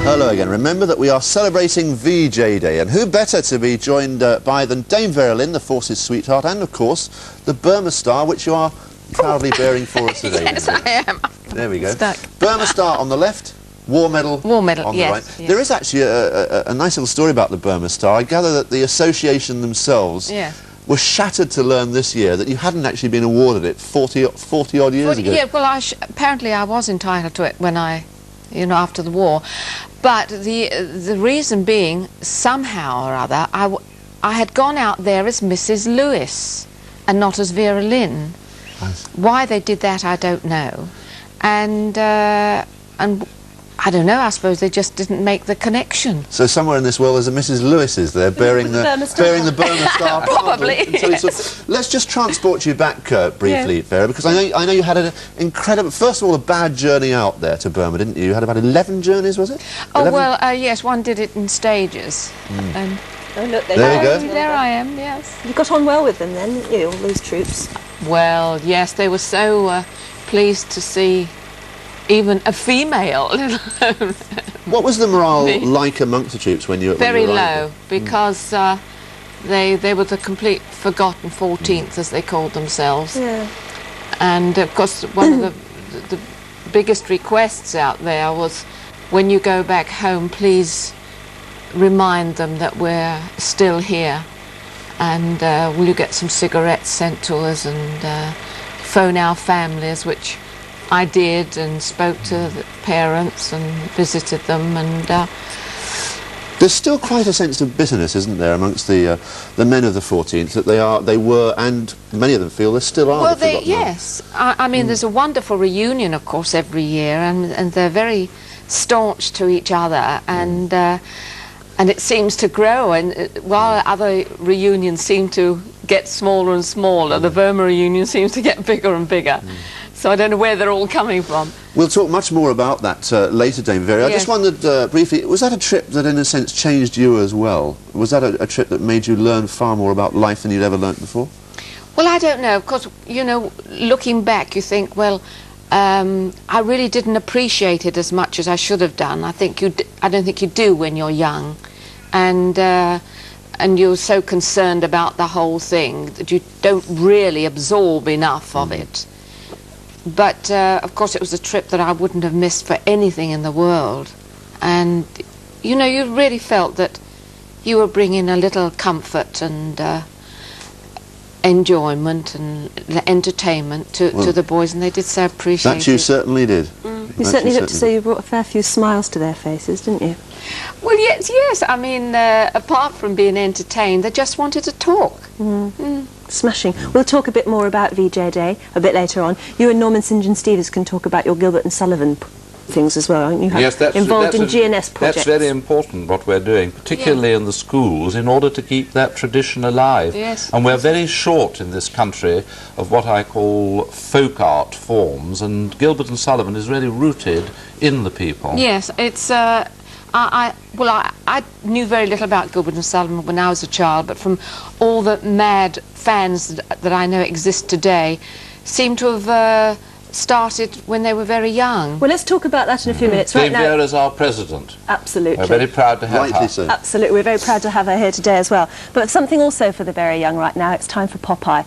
Hello again. Remember that we are celebrating VJ Day, and who better to be joined by than Dame Vera Lynn, the Force's sweetheart, and of course the Burma Star, which you are proudly bearing for us today. Yes, I am. There we go. Stuck. Burma Star on the left, War Medal on the yes, right. yes. There is actually a nice little story about the Burma Star. I gather that the association themselves were shattered to learn this year that you hadn't actually been awarded it 40 odd years ago. Yeah, well, apparently I was entitled to it when after the war. But the reason being, somehow or other, I had gone out there as Mrs. Lewis and not as Vera Lynn. Nice. Why they did that, I don't know. And I don't know, I suppose they just didn't make the connection. So somewhere in this world there's a Mrs. Lewis's there bearing the Burma Star. Probably. Yes. Let's just transport you back briefly, Vera, because I know you had an incredible, first of all, a bad journey out there to Burma, didn't you? You had about 11 journeys, was it? Oh, 11? well, yes, one did it in stages. And oh, look, there you go. There I am, yes. You got on well with them then, didn't you, all those troops? Well, yes, they were so pleased to see even a female. What was the morale like amongst the troops when you Very when you low, because they were the complete forgotten 14th, as they called themselves. Yeah. And of course, one of the biggest requests out there was, when you go back home, please remind them that we're still here, and will you get some cigarettes sent to us, and phone our families, which I did, and spoke to the parents and visited them, and there's still quite a sense of bitterness, isn't there, amongst the men of the 14th, that they were, and many of them feel they still are. Well, yes. I mean, there's a wonderful reunion, of course, every year, and they're very staunch to each other, and it seems to grow, and while other reunions seem to get smaller and smaller, the Burma reunion seems to get bigger and bigger. So I don't know where they're all coming from. We'll talk much more about that later, Dame Vera. I just wondered briefly, was that a trip that in a sense changed you as well? Was that a trip that made you learn far more about life than you'd ever learnt before? Well, I don't know. Of course, you know, looking back, you think, well, I really didn't appreciate it as much as I should have done. I don't think you do when you're young, and you're so concerned about the whole thing that you don't really absorb enough of it. But of course, it was a trip that I wouldn't have missed for anything in the world, and you know, you really felt that you were bringing a little comfort and enjoyment and entertainment to the boys, and they did so appreciate it. That you certainly did. You certainly looked to say you brought a fair few smiles to their faces, didn't you? Well, yes. I mean, apart from being entertained, they just wanted to talk. Smashing. We'll talk a bit more about VJ Day a bit later on. You and Norman St John Stevens can talk about your Gilbert and Sullivan things as well, aren't you? Yes, that's involved in GNS projects. That's very important, what we're doing, particularly in the schools, in order to keep that tradition alive. Yes. And we're very short in this country of what I call folk art forms, and Gilbert and Sullivan is really rooted in the people. Yes, it's I knew very little about Gilbert and Sullivan when I was a child, but from all the mad fans that I know exist today, seem to have started when they were very young. Well, let's talk about that in a few minutes. Right Dame now, Vera is our president. absolutely. We're very proud to have Rightly her. so. Absolutely, we're very proud to have her here today as well. But something also for the very young right now, it's time for Popeye.